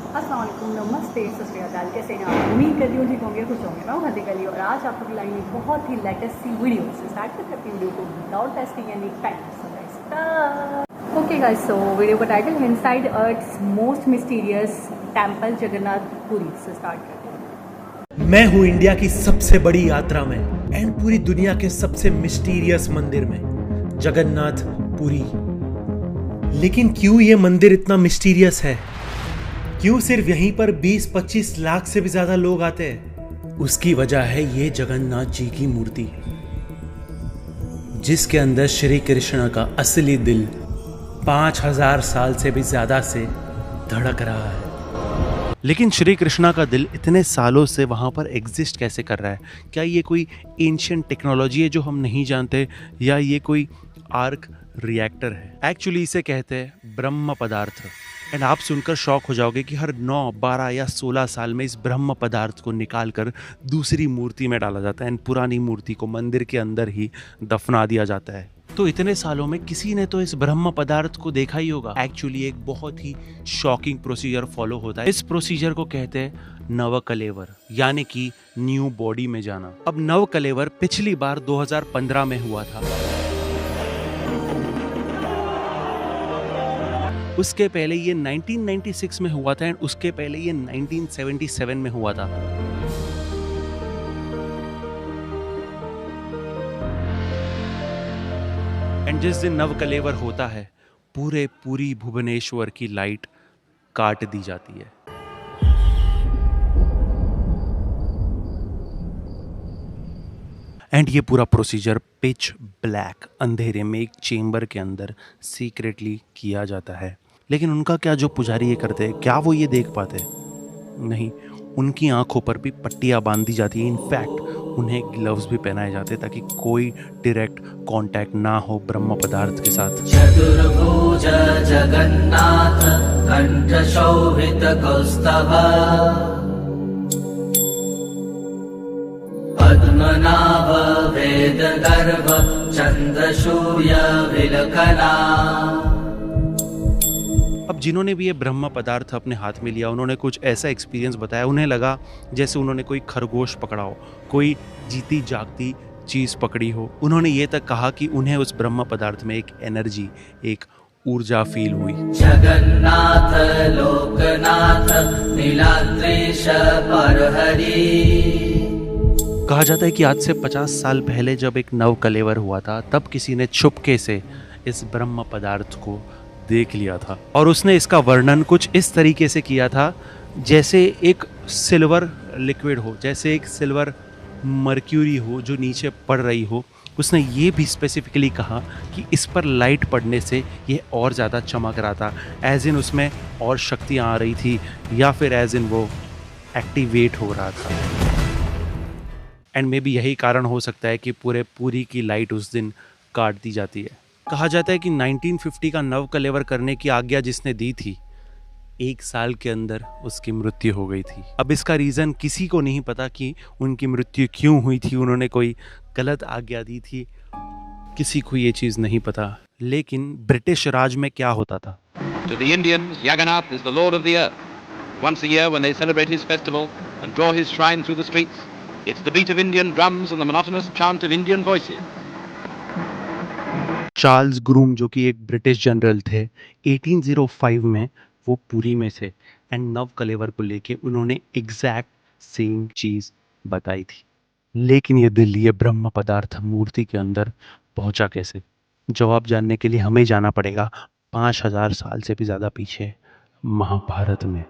अस्सलाम वालेकुम, नमस्ते, सत श्री अकाल। कैसे हैं आप? उम्मीद करती हूँ ठीक होंगे, खुश होंगे। मैं हूँ हदी गली और आज आप लोग लाएंगे बहुत ही लेटेस्ट सी वीडियो। से स्टार्ट करते हैं वीडियो को without testing any facts. Okay guys, so video का टाइटल है inside earth's most mysterious temple Jagannath Puri. से स्टार्ट करते हैं। मैं हूँ इंडिया की सबसे बड़ी यात्रा में एंड पूरी दुनिया के सबसे मिस्टीरियस मंदिर में, जगन्नाथ पुरी। लेकिन क्यों ये मंदिर इतना मिस्टीरियस है? क्यों सिर्फ यहीं पर 20-25 लाख से भी ज्यादा लोग आते हैं? उसकी वजह है ये जगन्नाथ जी की मूर्ति, जिसके अंदर श्री कृष्ण का असली दिल 5000 साल से भी ज्यादा से धड़क रहा है। लेकिन श्री कृष्णा का दिल इतने सालों से वहां पर एग्जिस्ट कैसे कर रहा है? क्या ये कोई एंशिएंट टेक्नोलॉजी है जो हम नहीं जानते, या ये कोई आर्क रिएक्टर है? एक्चुअली इसे कहते हैं ब्रह्म पदार्थ। एंड आप सुनकर शॉक हो जाओगे कि हर 9, 12 या 16 साल में इस ब्रह्म पदार्थ को निकाल कर दूसरी मूर्ति में डाला जाता है एंड पुरानी मूर्ति को मंदिर के अंदर ही दफना दिया जाता है। तो इतने सालों में किसी ने तो इस ब्रह्म पदार्थ को देखा ही होगा। एक्चुअली एक बहुत ही शॉकिंग प्रोसीजर फॉलो होता है। इस प्रोसीजर को कहते हैं नवकलेवर, यानी कि न्यू बॉडी में जाना। अब नवकलेवर पिछली बार 2015 में हुआ था। उसके पहले ये 1996 में हुआ था एंड उसके पहले ये 1977 में हुआ था। एंड जिस दिन नवकलेवर होता है, पूरी भुवनेश्वर की लाइट काट दी जाती है। एंड ये पूरा प्रोसीजर पिच ब्लैक अंधेरे में एक चेम्बर के अंदर सीक्रेटली किया जाता है। लेकिन उनका क्या, जो पुजारी ये करते हैं, क्या वो ये देख पाते? नहीं, उनकी आंखों पर भी पट्टियां बांध दी जाती है। इनफैक्ट उन्हें ग्लव्स भी पहनाए जाते हैं ताकि कोई डायरेक्ट कांटेक्ट ना हो ब्रह्म पदार्थ के साथ। चतुर्भुज जगन्नाथ कंठ शोभित कौस्तभ पद्मनाभ वेद गर्भ चंद्र सूर्य विलखना। अब जिन्होंने भी ये ब्रह्म पदार्थ अपने हाथ में लिया, उन्होंने कुछ ऐसा एक्सपीरियंस बताया। उन्हें लगा जैसे उन्होंने कोई खरगोश पकड़ा हो, कोई जीती जागती चीज पकड़ी हो। उन्होंने ये तक कहा कि उन्हें उस ब्रह्म पदार्थ में एक एनर्जी, एक ऊर्जा फील हुई। जगन्नाथ लोकनाथ नीलाद्रीश परहरि। कहा जाता है कि आज से 50 साल पहले जब एक नवकलेवर हुआ था, तब किसी ने चुपके से इस ब्रह्म पदार्थ को देख लिया था और उसने इसका वर्णन कुछ इस तरीके से किया था जैसे एक सिल्वर लिक्विड हो, जैसे एक सिल्वर मर्क्यूरी हो जो नीचे पड़ रही हो। उसने ये भी स्पेसिफिकली कहा कि इस पर लाइट पड़ने से ये और ज़्यादा चमक रहा था, एज इन उसमें और शक्तियाँ आ रही थी, या फिर एज इन वो एक्टिवेट हो रहा था। एंड मे बी यही कारण हो सकता है कि पूरी की लाइट उस दिन काट दी जाती है। कहा जाता है कि 1950 का नवकलेवर करने की आज्ञा जिसने दी थी, 1 साल के अंदर उसकी मृत्यु हो गई थी। अब इसका रीज़न किसी को नहीं पता कि उनकी मृत्यु क्यों हुई थी। उन्होंने कोई गलत आज्ञा दी थी, किसी को ये चीज़ नहीं पता। लेकिन ब्रिटिश राज में क्या होता था? To the Indians, Jagannath is the Lord of the earth. Once a year when they celebrate his festival and draw his shrine through the streets, it's the beat of Indian drums and the monotonous chant of Indian voices. Charles groom, जो कि एक British general थे, 1805 में वो पुरी में थे and नवकलेवर को लेके उन्होंने एग्जैक्ट सेम चीज़ बताई थी। लेकिन ये दिल, ये ब्रह्म पदार्थ मूर्ति के अंदर पहुंचा कैसे? जवाब जानने के लिए हमें जाना पड़ेगा 5000 साल से भी ज़्यादा पीछे, महाभारत में।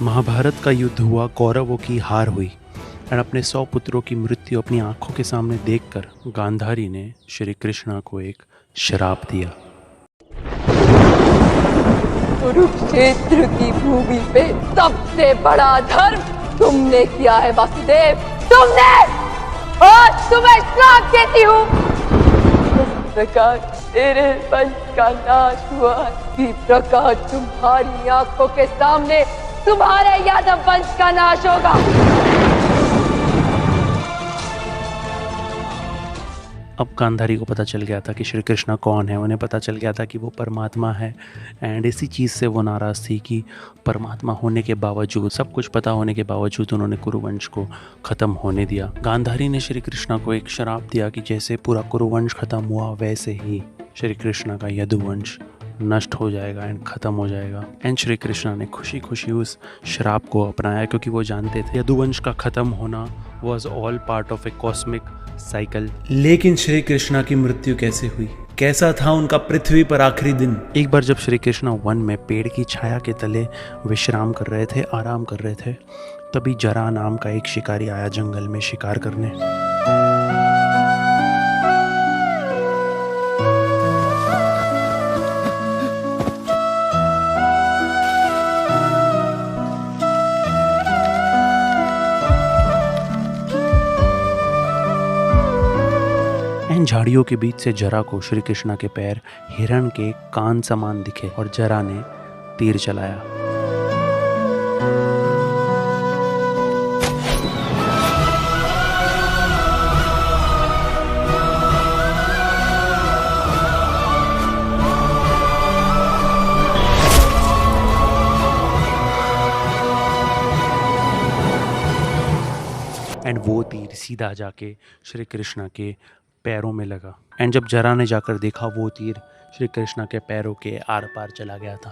महाभारत का युद्ध हुआ, कौरवों की हार हुई और अपने 100 पुत्रों की मृत्यु अपनी आंखों के सामने देखकर गांधारी ने श्री कृष्ण को एक श्राप दिया। कुरुक्षेत्र की भूमि पे सबसे बड़ा धर्म तुमने किया है वासुदेव, तुमने। आज तुम्हें श्राप देती हूँ। इस प्रकार तेरे वंश का नाश हुआ, इसी प्रकार तुम्हारी आंखों के सामने तुम्हारे यादव वंश का नाश होगा। अब गांधारी को पता चल गया था कि श्री कृष्ण कौन है, उन्हें पता चल गया था कि वो परमात्मा है। एंड इसी चीज़ से वो नाराज़ थी कि परमात्मा होने के बावजूद, सब कुछ पता होने के बावजूद उन्होंने कुरुवंश को ख़त्म होने दिया। गांधारी ने श्री कृष्ण को एक श्राप दिया कि जैसे पूरा कुरुवंश ख़त्म हुआ वैसे ही श्री कृष्ण का यदुवंश नष्ट हो जाएगा एंड ख़त्म हो जाएगा। एंड श्री कृष्ण ने खुशी खुशी उस श्राप को अपनाया, क्योंकि वो जानते थे यदुवंश का ख़त्म होना was all part of a cosmic cycle. लेकिन श्री कृष्ण की मृत्यु कैसे हुई, कैसा था उनका पृथ्वी पर आखिरी दिन? एक बार जब श्री कृष्ण वन में पेड़ की छाया के तले विश्राम कर रहे थे, आराम कर रहे थे, तभी जरा नाम का एक शिकारी आया जंगल में शिकार करने। झाड़ियों के बीच से जरा को श्री कृष्ण के पैर हिरण के कान समान दिखे और जरा ने तीर चलाया। एंड वो तीर सीधा जाके श्री कृष्ण के पैरों में लगा। एंड जब जरा ने जाकर देखा, वो तीर श्री कृष्ण के पैरों के आर पार चला गया था।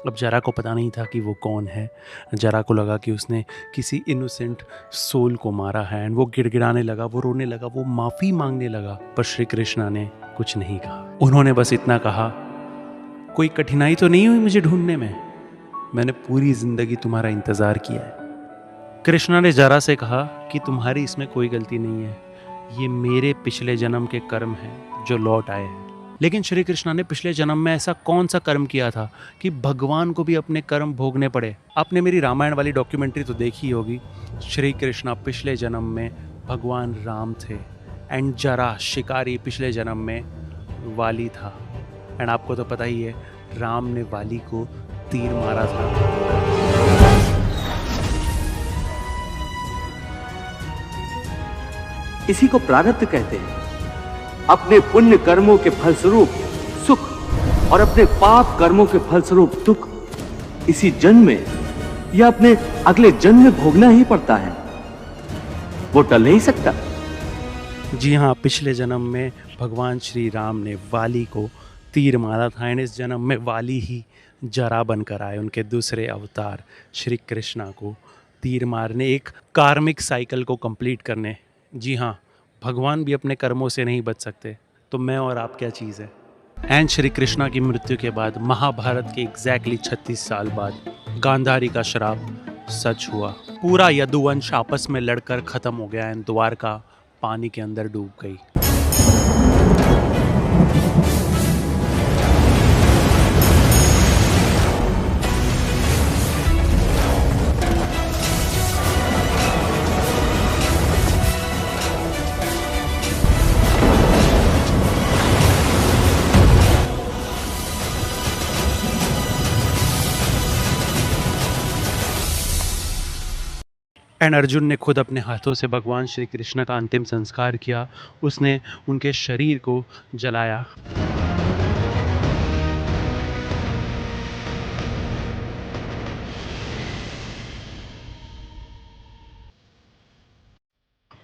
अब जरा को पता नहीं था कि वो कौन है। जरा को लगा कि उसने किसी इनोसेंट सोल को मारा है। एंड वो गिड़गिड़ाने लगा, वो रोने लगा, वो माफ़ी मांगने लगा। पर श्री कृष्ण ने कुछ नहीं कहा। उन्होंने बस इतना कहा, कोई कठिनाई तो नहीं हुई मुझे ढूंढने में? मैंने पूरी ज़िंदगी तुम्हारा इंतज़ार किया है। कृष्ण ने जरा से कहा कि तुम्हारी इसमें कोई गलती नहीं है, ये मेरे पिछले जन्म के कर्म हैं जो लौट आए हैं। लेकिन श्री कृष्ण ने पिछले जन्म में ऐसा कौन सा कर्म किया था कि भगवान को भी अपने कर्म भोगने पड़े? आपने मेरी रामायण वाली डॉक्यूमेंट्री तो देखी होगी। श्री कृष्ण पिछले जन्म में भगवान राम थे एंड जरा शिकारी पिछले जन्म में वाली था। एंड आपको तो पता ही है, राम ने वाली को तीर मारा था। इसी को प्रारब्ध कहते हैं। अपने पुण्य कर्मों के फलस्वरूप सुख और अपने पाप कर्मों के फलस्वरूप दुख इसी जन्म में या अपने अगले जन्म में भोगना ही पड़ता है, वो टल नहीं सकता। जी हाँ, पिछले जन्म में भगवान श्री राम ने वाली को तीर मारा था एंड इस जन्म में वाली ही जरा बनकर आए, उनके दूसरे अवतार श्री कृष्णा को तीर मारने, एक कार्मिक साइकिल को कंप्लीट करने। जी हाँ, भगवान भी अपने कर्मों से नहीं बच सकते, तो मैं और आप क्या चीज़ है। एंड श्री कृष्णा की मृत्यु के बाद महाभारत के एग्जैक्टली 36 साल बाद गांधारी का श्राप सच हुआ। पूरा यदुवंश आपस में लड़कर खत्म हो गया एंड द्वारका पानी के अंदर डूब गई। एंड अर्जुन ने खुद अपने हाथों से भगवान श्री कृष्ण का अंतिम संस्कार किया। उसने उनके शरीर को जलाया।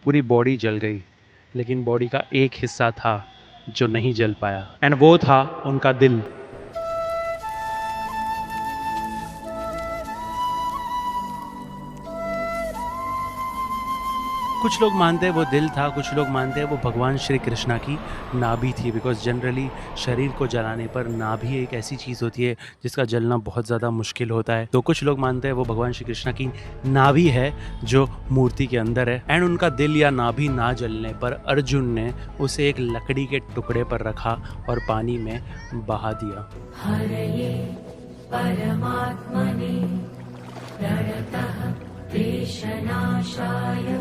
पूरी बॉडी जल गई, लेकिन बॉडी का एक हिस्सा था जो नहीं जल पाया, एंड वो था उनका दिल। कुछ लोग मानते हैं वो दिल था, कुछ लोग मानते हैं वो भगवान श्री कृष्णा की नाभि थी, बिकॉज जनरली शरीर को जलाने पर नाभि एक ऐसी चीज़ होती है जिसका जलना बहुत ज़्यादा मुश्किल होता है। तो कुछ लोग मानते हैं वो भगवान श्री कृष्णा की नाभि है जो मूर्ति के अंदर है। एंड उनका दिल या नाभि ना जलने पर अर्जुन ने उसे एक लकड़ी के टुकड़े पर रखा और पानी में बहा दिया। हरये परमात्मने प्रणतः क्लेशनाशाय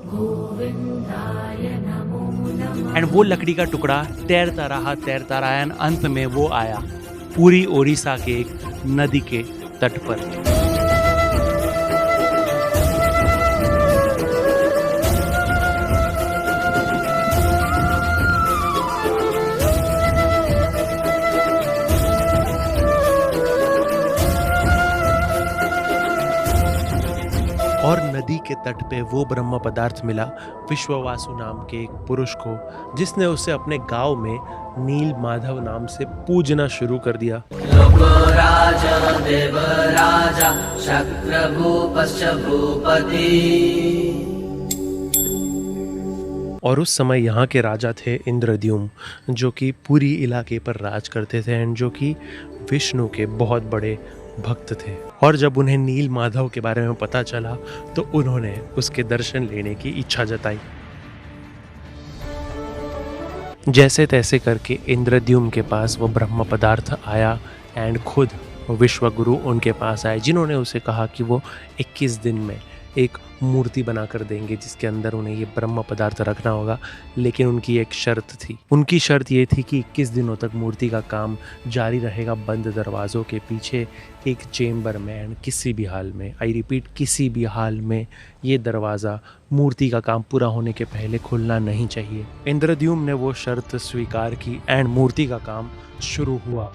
गोविंदाय नमो नमः। एंड वो लकड़ी का टुकड़ा तैरता रहा एंड अंत में वो आया पूरी ओडिशा के एक नदी के तट पर। और नदी के तट पे वो ब्रह्म पदार्थ मिला विश्ववासु नाम के एक पुरुष को, जिसने उसे अपने गांव में नील माधव नाम से पूजना शुरू कर दिया। लोकराज देवराजा शक्रभूपश्च भूपति। और उस समय यहाँ के राजा थे इंद्रद्युम्न, जो कि पूरी इलाके पर राज करते थे एंड जो कि विष्णु के बहुत बड़े भक्त थे। और जब उन्हें नील माधव के बारे में पता चला तो उन्होंने उसके दर्शन लेने की इच्छा जताई। जैसे तैसे करके इंद्रद्युम्न के पास वो ब्रह्म पदार्थ आया एंड खुद विश्वगुरु उनके पास आए, जिन्होंने उसे कहा कि वो 21 दिन में एक मूर्ति बनाकर देंगे जिसके अंदर उन्हें ये ब्रह्म पदार्थ रखना होगा। लेकिन उनकी एक शर्त थी। उनकी शर्त ये थी कि 21 दिनों तक मूर्ति का काम जारी रहेगा बंद दरवाज़ों के पीछे एक चेम्बर में। एंड किसी भी हाल में, आई रिपीट, किसी भी हाल में ये दरवाज़ा मूर्ति का काम पूरा होने के पहले खुलना नहीं चाहिए। इंद्रद्युम्न ने वो शर्त स्वीकार की एंड मूर्ति का काम शुरू हुआ।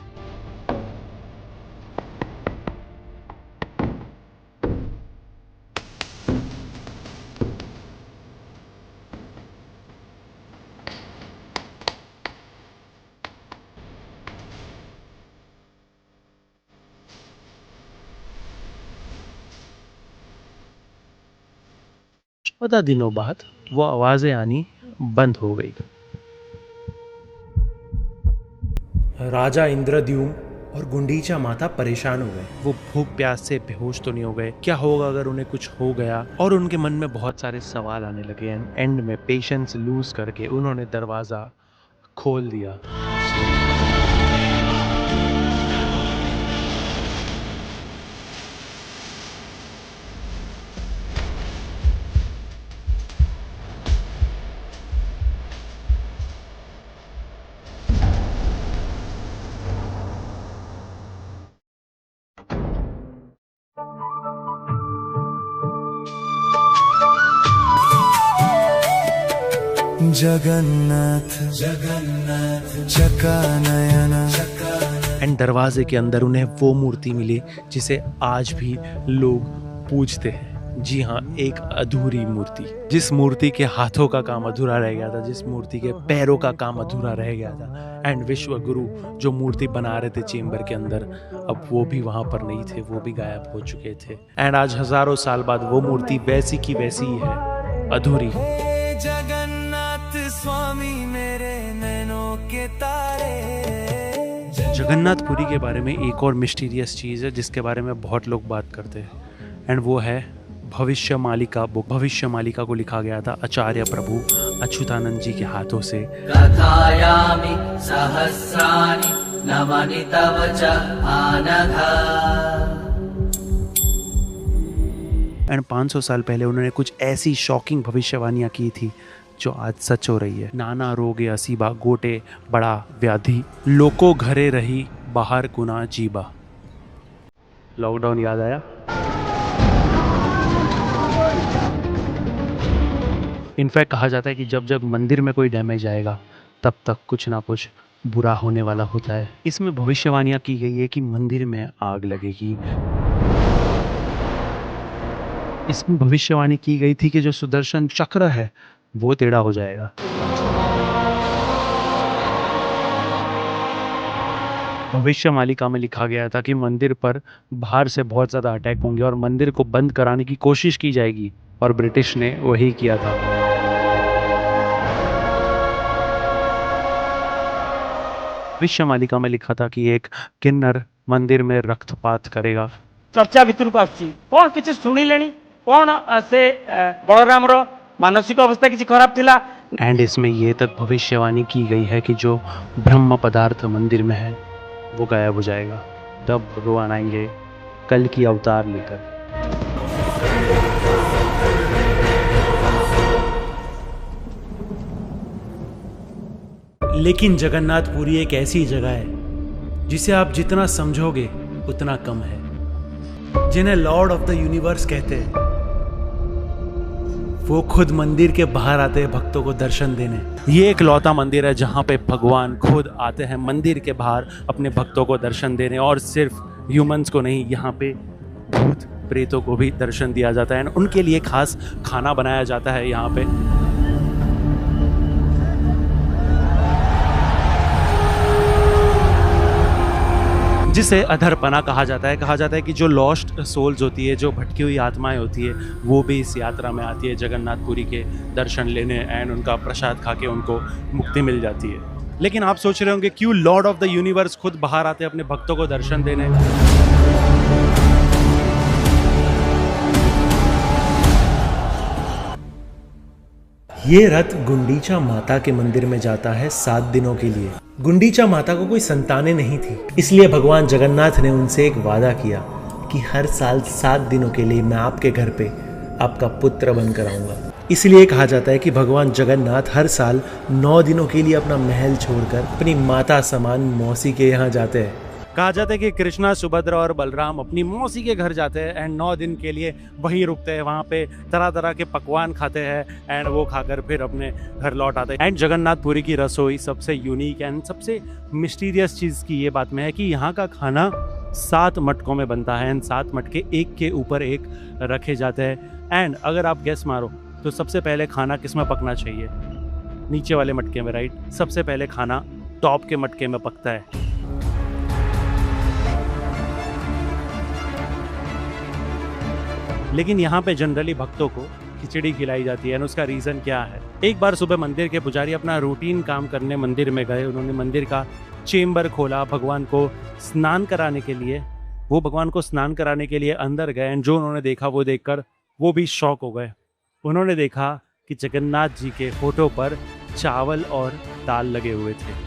चौदह दिनों बाद वो आवाज़ें आनी बंद हो गई। राजा इंद्रद्युम्न और गुंडीचा माता परेशान हो गए। वो भूख प्यास से बेहोश तो नहीं हो गए, क्या होगा अगर उन्हें कुछ हो गया, और उनके मन में बहुत सारे सवाल आने लगे। एंड में पेशेंस लूज करके उन्होंने दरवाज़ा खोल दिया। जगन्नाथ जगन्नाथ चकानयना। एंड दरवाजे के अंदर उन्हें वो मूर्ति मिली जिसे आज भी लोग पूजते हैं। जी हाँ, एक अधूरी मूर्ति, जिस मूर्ति के हाथों का काम अधूरा रह गया था, जिस मूर्ति के पैरों का काम अधूरा रह गया था। एंड विश्वगुरु जो मूर्ति बना रहे थे चेम्बर के अंदर, अब वो भी वहां पर नहीं थे, वो भी गायब हो चुके थे। एंड आज हजारों साल बाद वो मूर्ति वैसी की वैसी ही है, अधूरी। स्वामी मेरे नैनों के तारे। जगन्नाथपुरी के बारे में एक और मिस्टीरियस चीज़ है जिसके बारे में बहुत लोग बात करते हैं, एंड वो है भविष्य मालिका बुक। भविष्य मालिका को लिखा गया था आचार्य प्रभु अच्युतानंद जी के हाथों से। कथायामि सहस्राणि नमनि तव च आनघा। एंड 500 साल पहले उन्होंने कुछ ऐसी शॉकिंग भविष्यवाणियां की थी जो आज सच हो रही है। नाना रोगे असीबा, गोटे बड़ा व्याधि, लोको घरे रही बाहर कुना जीबा। लॉकडाउन याद आया? इनफैक्ट कहा जाता है कि जब जब मंदिर में कोई डैमेज आएगा तब तक कुछ ना कुछ बुरा होने वाला होता है। इसमें भविष्यवाणियां की गई है कि मंदिर में आग लगेगी। इसमें भविष्यवाणी की गई थी कि जो सुदर्शन चक्र है वो टेढ़ा हो जाएगा। भविष्य मालिका में लिखा गया था कि मंदिर पर बाहर से बहुत ज़्यादा अटैक होंगे और मंदिर को बंद कराने की कोशिश की जाएगी। और ब्रिटिश ने वही किया था। भविष्यवाणिका में लिखा था कि एक किन्नर मंदिर में रक्तपात करेगा। चर्चा भितर को आसुची कौन किसी शुणिले कौन से बलराम मानसिक अवस्था किसी खराब थिला। एंड इसमें ये तक भविष्यवाणी की गई है कि जो ब्रह्म पदार्थ मंदिर में है वो गायब हो जाएगा, तब भगवान आएंगे कल की अवतार लेकर। लेकिन जगन्नाथपुरी एक ऐसी जगह है जिसे आप जितना समझोगे उतना कम है। जिन्हें लॉर्ड ऑफ द यूनिवर्स कहते हैं वो खुद मंदिर के बाहर आते हैं भक्तों को दर्शन देने। ये एक लौता मंदिर है जहाँ पे भगवान खुद आते हैं मंदिर के बाहर अपने भक्तों को दर्शन देने, और सिर्फ ह्यूमंस को नहीं, यहाँ पे भूत प्रेतों को भी दर्शन दिया जाता है। उनके लिए खास खाना बनाया जाता है यहाँ पे। जिसे अधरपना कहा जाता है। कहा जाता है कि जो लॉस्ट सोल्स होती है, जो भटकी हुई आत्माएं होती है, वो भी इस यात्रा में आती है जगन्नाथपुरी के दर्शन लेने एंड उनका प्रसाद खा के उनको मुक्ति मिल जाती है। लेकिन आप सोच रहे होंगे क्यों लॉर्ड ऑफ द यूनिवर्स खुद बाहर आते हैं अपने भक्तों को दर्शन देने। ये रथ गुंडीचा माता के मंदिर में जाता है 7 दिनों के लिए। गुंडीचा माता को कोई संतानें नहीं थी, इसलिए भगवान जगन्नाथ ने उनसे एक वादा किया कि हर साल 7 दिनों के लिए मैं आपके घर पे आपका पुत्र बनकर आऊंगा। इसलिए कहा जाता है कि भगवान जगन्नाथ हर साल 9 दिनों के लिए अपना महल छोड़कर अपनी माता समान मौसी के यहाँ जाते हैं। कहा जाता है कि कृष्णा, सुभद्रा और बलराम अपनी मौसी के घर जाते हैं एंड 9 दिन के लिए वहीं रुकते हैं। वहाँ पे तरह तरह के पकवान खाते हैं एंड वो खाकर फिर अपने घर लौट आते हैं। एंड जगन्नाथपुरी की रसोई सबसे यूनिक एंड सबसे मिस्टीरियस चीज़ की ये बात में है कि यहाँ का खाना 7 मटकों में बनता है एंड 7 मटके एक के ऊपर एक रखे जाते हैं। एंड अगर आप गैस मारो तो सबसे पहले खाना किस में पकना चाहिए? नीचे वाले मटके में, राइट। सबसे पहले खाना टॉप के मटके में पकता है। लेकिन यहाँ पे जनरली भक्तों को खिचड़ी खिलाई जाती है और उसका रीज़न क्या है? एक बार सुबह मंदिर के पुजारी अपना रूटीन काम करने मंदिर में गए। उन्होंने मंदिर का चेम्बर खोला भगवान को स्नान कराने के लिए। वो भगवान को स्नान कराने के लिए अंदर गए एंड जो उन्होंने देखा वो देखकर वो भी शॉक हो गए। उन्होंने देखा कि जगन्नाथ जी के फोटो पर चावल और दाल लगे हुए थे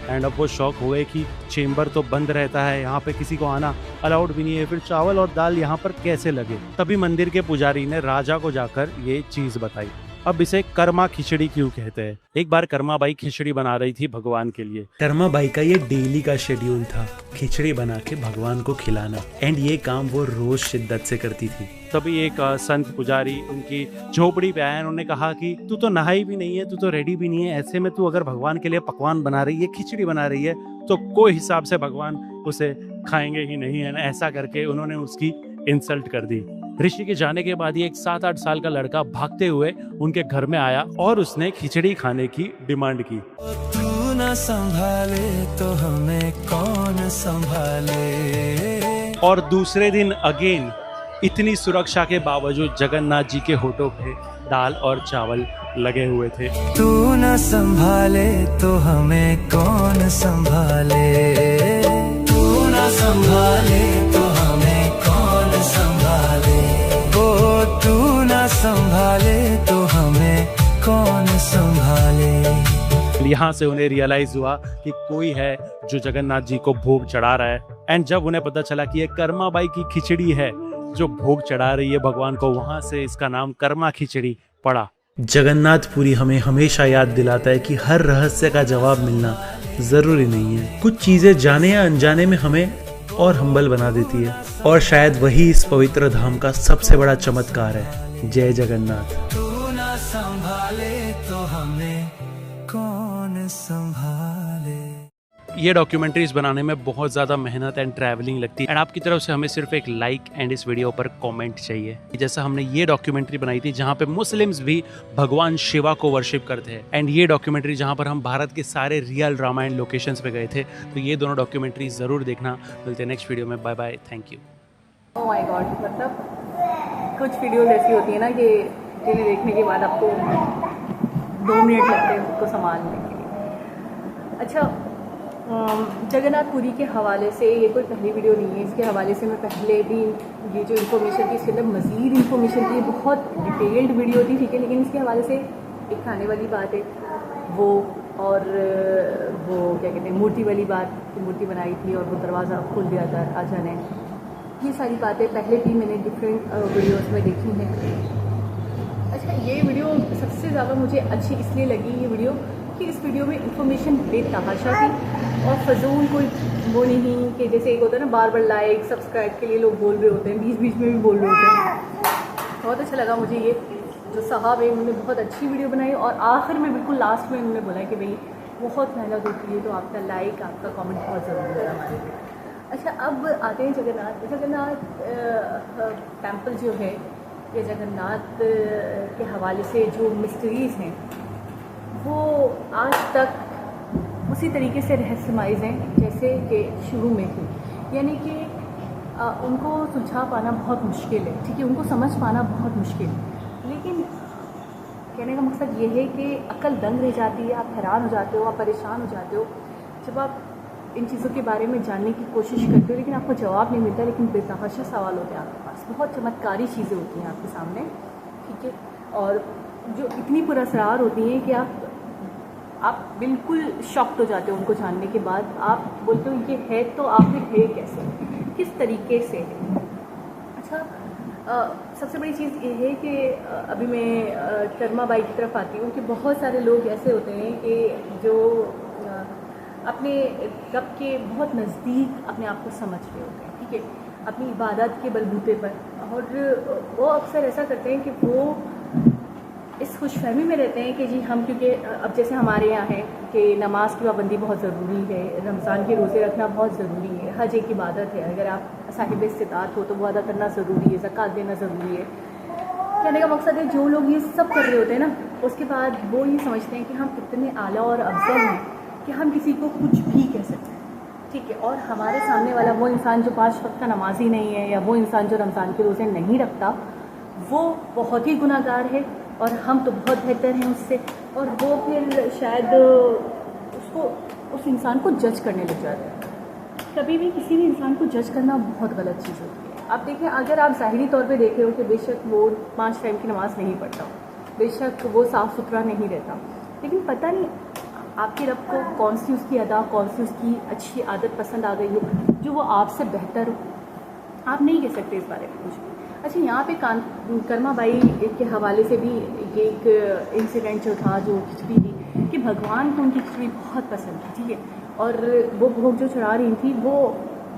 एंड अब वो शॉक हो गए कि चेम्बर तो बंद रहता है, यहाँ पे किसी को आना अलाउड भी नहीं है, फिर चावल और दाल यहाँ पर कैसे लगे? तभी मंदिर के पुजारी ने राजा को जाकर ये चीज़ बताई। अब इसे कर्मा खिचड़ी क्यों कहते हैं? एक बार कर्मा बाई खिचड़ी बना रही थी भगवान के लिए। कर्मा बाई का ये डेली का शेड्यूल था, खिचड़ी बना के भगवान को खिलाना एंड ये काम वो रोज शिद्दत से करती थी। तभी एक संत पुजारी उनकी झोपड़ी पे आए। उन्होंने कहा कि तू तो नहाई भी नहीं है, तू तो रेडी भी नहीं है, ऐसे में तू अगर भगवान के लिए पकवान बना रही है, खिचड़ी बना रही है, तो कोई हिसाब से भगवान उसे खाएंगे ही नहीं है। ऐसा करके उन्होंने उसकी इंसल्ट कर दी। ऋषि के जाने के बाद ही एक 7-8 साल का लड़का भागते हुए उनके घर में आया और उसने खिचड़ी खाने की डिमांड की। तू न संभाले तो हमें कौन संभाले। और दूसरे दिन अगेन इतनी सुरक्षा के बावजूद जगन्नाथ जी के होठों पे दाल और चावल लगे हुए थे। तू न संभाले तो हमें कौन संभाले। तू न संभाले तो हमें कौन संभाले। ओ तू न संभाले तो हमें कौन संभाले। यहाँ से उन्हें रियलाइज हुआ कि कोई है जो जगन्नाथ जी को भोग चढ़ा रहा है। एंड जब उन्हें पता चला कि ये कर्मा बाई की खिचड़ी है जो भोग चढ़ा रही है भगवान को, वहां से इसका नाम कर्मा खिचड़ी पड़ा। जगन्नाथपुरी हमें हमेशा याद दिलाता है कि हर रहस्य का जवाब मिलना जरूरी नहीं है। कुछ चीजें जाने या अनजाने में हमें और हम्बल बना देती है, और शायद वही इस पवित्र धाम का सबसे बड़ा चमत्कार है। जय जगन्नाथ। तू न संभाले तो हमें कौन संभाले। ये डॉक्यूमेंट्रीज बनाने में बहुत ज़्यादा मेहनत एंड ट्रैवलिंग लगती है एंड आपकी तरफ से हमें सिर्फ एक लाइक एंड इस वीडियो पर कमेंट चाहिए। जैसा हमने ये डॉक्यूमेंट्री बनाई थी जहाँ पे मुस्लिम्स भी भगवान शिवा को वर्शिप करते हैं, एंड ये डॉक्यूमेंट्री जहाँ पर हम भारत के सारे रियल रामायण लोकेशंस पे गए थे। तो ये दोनों डॉक्यूमेंट्री ज़रूर देखना। मिलते हैं नेक्स्ट वीडियो में। Bye bye, thank you. Oh my god, मतलब कुछ वीडियोस ऐसी होती है ना कि जिन्हें देखने के बाद आपको 2 मिनट लगते हैं उसको संभालने के लिए। अच्छा, जगन्नाथपुरी के हवाले से ये कोई पहली वीडियो नहीं है, इसके हवाले से मैं पहले भी ये जो इन्फॉर्मेशन थी इसके अंदर मज़ीद इन्फॉर्मेशन थी, बहुत डिटेल्ड वीडियो थी, ठीक है। लेकिन इसके हवाले से एक खाने वाली बात है वो, और वो क्या कहते हैं मूर्ति वाली बात, मूर्ति बनाई थी और वो दरवाज़ा खोल दिया था राजा ने, ये सारी बातें पहले भी मैंने डिफरेंट वीडियोस में देखी हैं। अच्छा, ये वीडियो सबसे ज़्यादा मुझे अच्छी इसलिए लगी ये वीडियो कि इस वीडियो में इंफॉर्मेशन बेतहाशा थी और फजूल कोई वो नहीं कि जैसे एक होता है ना बार बार लाइक सब्सक्राइब के लिए लोग बोल रहे होते हैं, बीच बीच में भी बोल रहे होते हैं। बहुत अच्छा लगा मुझे ये जो साहब है उन्होंने बहुत अच्छी वीडियो बनाई और आखिर में बिल्कुल लास्ट में उन्होंने बोला कि भाई बहुत मेहनत होती है तो आपका लाइक आपका कमेंट बहुत ज़रूरी है हमारे लिए। अच्छा, अब आते हैं जगन्नाथ टेम्पल जो है या जगन्नाथ के हवाले से जो मिस्ट्रीज़ हैं वो आज तक उसी तरीके से रहस्यमाइज हैं जैसे कि शुरू में थी, यानी कि उनको सुलझा पाना बहुत मुश्किल है, ठीक है, उनको समझ पाना बहुत मुश्किल है। लेकिन कहने का मकसद ये है कि अक्ल दंग रह जाती है, आप हैरान हो जाते हो, आप परेशान हो जाते हो जब आप इन चीज़ों के बारे में जानने की कोशिश करते हो लेकिन आपको जवाब नहीं मिलता, लेकिन बेतहाशा सवाल होते हैं आपके पास, बहुत चमत्कारी चीज़ें होती हैं आपके सामने, ठीक है, और जो इतनी पुरअसरार होती हैं कि आप बिल्कुल शॉक्ड हो जाते हो उनको जानने के बाद। आप बोलते हो ये है तो आखिर है कैसे, किस तरीके से है। अच्छा, सबसे बड़ी चीज़ ये है कि अभी मैं कर्मा बाई की तरफ आती हूँ कि बहुत सारे लोग ऐसे होते हैं कि जो अपने रब के बहुत नज़दीक अपने आप को समझ रहे होते हैं, ठीक है, अपनी इबादत के बलबूते पर, और वो अक्सर ऐसा करते हैं कि वो इस खुशफहमी में रहते हैं कि जी हम, क्योंकि अब जैसे हमारे यहाँ है कि नमाज की पाबंदी बहुत ज़रूरी है, रमज़ान के रोज़े रखना बहुत ज़रूरी है, हज एक इबादत है, अगर आप साहिब इस्तिताअत हो तो वो अदा करना ज़रूरी है, ज़कात देना ज़रूरी है। कहने का मकसद है जो लोग ये सब कर रहे होते हैं ना, उसके बाद वो ये समझते हैं कि हम इतने आला और अफजल हैं कि हम किसी को कुछ भी कह सकते हैं, ठीक है, और हमारे सामने वाला वो इंसान जो 5 वक्त का नमाजी नहीं है या वो इंसान जो रमज़ान के रोज़े नहीं रखता वो बहुत ही गुनाहगार है और हम तो बहुत बेहतर हैं उससे, और वो फिर शायद उसको उस इंसान को जज करने लग जाते हैं। कभी भी किसी भी इंसान को जज करना बहुत गलत चीज़ होती है। आप देखें, अगर आप ज़ाहिरी तौर पे देखे हो कि बेशक वो 5 टाइम की नमाज़ नहीं पढ़ता, बेशक वो साफ़ सुथरा नहीं रहता, लेकिन पता नहीं आपके रब को कौन सी उसकी अदा, कौन सी उसकी अच्छी आदत पसंद आ गई हो जो वो आपसे बेहतर हो, आप नहीं कह सकते इस बारे में कुछ भी। अच्छा, यहाँ पे कर्मा बाई के हवाले से भी ये एक इंसिडेंट जो था, जो खिचड़ी थी कि भगवान को उनकी खिचड़ी बहुत पसंद थी, ठीक है, और वो भोग जो चढ़ा रही थी वो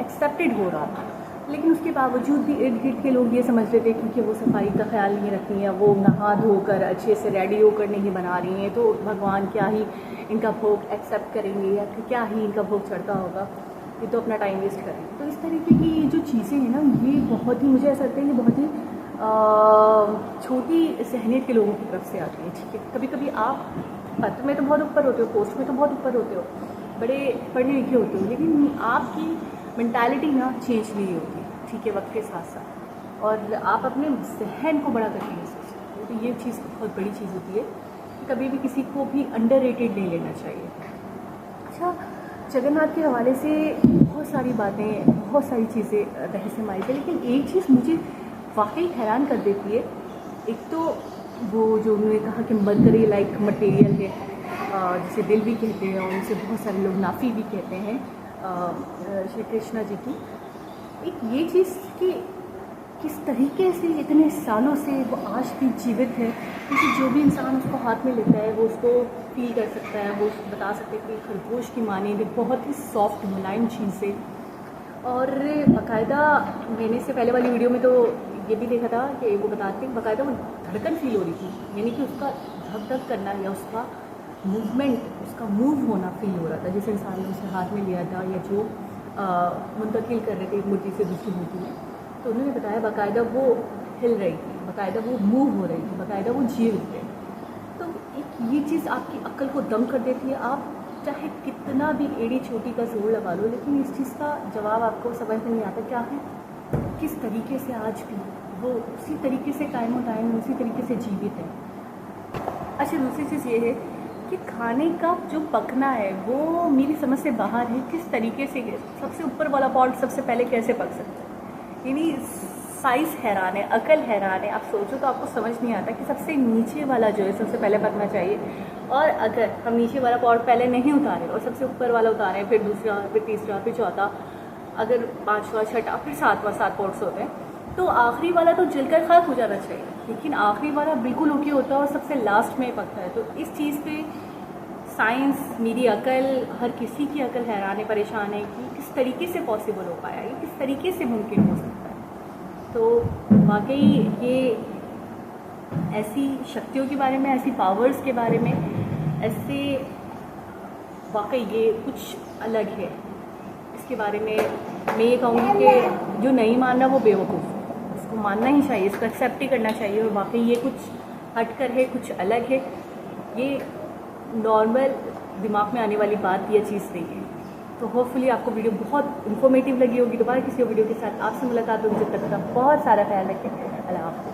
एक्सेप्टेड हो रहा था, लेकिन उसके बावजूद भी इर्द गिर्द के लोग ये समझ रहे थे क्योंकि वो सफाई का ख्याल नहीं रखती हैं, वो नहा धोकर अच्छे से रेडी होकर नहीं बना रही हैं, तो भगवान क्या ही इनका भोग एक्सेप्ट करेंगे या फिर क्या ही इनका भोग चढ़ता होगा, ये तो अपना टाइम वेस्ट करें। तो इस तरीके की जो चीज़ें हैं ना, ये बहुत ही, मुझे ऐसा लगता है कि बहुत ही छोटी सहनियत के लोगों की तरफ से आती है, ठीक है। कभी कभी आप पद में तो बहुत ऊपर होते हो, पोस्ट में तो बहुत ऊपर होते हो, बड़े पढ़े लिखे होते हो, लेकिन आपकी मेंटालिटी ना चेंज नहीं होती, ठीक है, वक्त के साथ साथ, और आप अपने जहन को बड़ा करके नहीं सोचते हो, तो ये चीज़ बहुत बड़ी चीज़ होती है कि कभी भी किसी को भी अंडररेटेड नहीं लेना चाहिए। अच्छा, जगन्नाथ के हवाले से बहुत सारी बातें, बहुत सारी चीज़ें रहस्यमयी है, लेकिन एक चीज़ मुझे वाकई हैरान कर देती है। एक तो वो जो उन्होंने कहा कि मरकरी लाइक मटेरियल है, जिसे दिल भी कहते हैं और उनसे बहुत सारे लोग नाफी भी कहते हैं श्री कृष्णा जी की। एक ये चीज़ कि किस तरीके से इतने सालों से वो आज भी जीवित है, क्योंकि जो भी इंसान उसको हाथ में लेता है वो उसको फील कर सकता है, वो उसको बता सकते हैं कि खरगोश की मानेंद बहुत ही सॉफ्ट मुलायम चीज़ है। और बाकायदा मैंने इससे पहले वाली वीडियो में तो ये भी देखा था कि वो बताते हैं बाकायदा वो धड़कन फील हो रही थी, यानी कि उसका धक धक करना या उसका मूवमेंट, उसका मूव होना फील हो रहा था, जिस इंसान ने उसे हाथ में लिया था या जो मुंतकिल कर रहे थे एक मूर्ति से दूसरी मूर्ति में, तो उन्होंने बताया बाकायदा वो हिल रही थी, बाकायदा वो मूव हो रही थी, बाकायदा वो जीवित थे। तो एक ये चीज़ आपकी अक्ल को दम कर देती है। आप चाहे कितना भी एड़ी छोटी का जोर लगा लो, लेकिन इस चीज़ का जवाब आपको समझ में नहीं आता क्या है, किस तरीके से आज भी वो उसी तरीके से कायम टाइम उसी तरीके से जीवित है। अच्छा, दूसरी चीज़ ये है कि खाने का जो पकना है वो मेरी समझ से बाहर है। किस तरीके से सबसे ऊपर वाला पॉट सबसे पहले कैसे पक सकता है, यानी साइज़ हैरान है, अकल हैरान है। आप सोचो तो आपको समझ नहीं आता कि सबसे नीचे वाला जो है सबसे पहले पकना चाहिए। और अगर हम नीचे वाला पॉट पहले नहीं उतारे और सबसे ऊपर वाला उतारें, फिर दूसरा, फिर तीसरा, फिर चौथा, अगर पाँचवा, छठा, फिर सातवां, 7 पॉट्स होते हैं, तो आखिरी वाला तो जलकर खाक हो जाना चाहिए, लेकिन आखिरी वाला बिल्कुल ओके होता है और सबसे लास्ट में पकता है। तो इस चीज़ पे साइंस, मेरी अकल, हर किसी की अकल हैरान है, परेशान है कि किस तरीके से पॉसिबल हो पाया, ये किस तरीके से मुमकिन हो सकता है। तो वाकई ये ऐसी शक्तियों के बारे में, ऐसी पावर्स के बारे में, ऐसे वाकई ये कुछ अलग है। इसके बारे में मैं ये कहूँगी कि जो नहीं मानना वो बेवकूफ़, इसको मानना ही चाहिए, इसको एक्सेप्ट ही करना चाहिए। और वाकई ये कुछ हटकर है, कुछ अलग है, ये नॉर्मल दिमाग में आने वाली बात या चीज़ नहीं है। तो होपफुली आपको वीडियो बहुत इन्फॉर्मेटिव लगी होगी। दोबारा किसी और वीडियो के साथ आपसे मुलाकात होगी। जब तक का बहुत सारा ख्याल रखें। अल्लाह हाफ़िज़।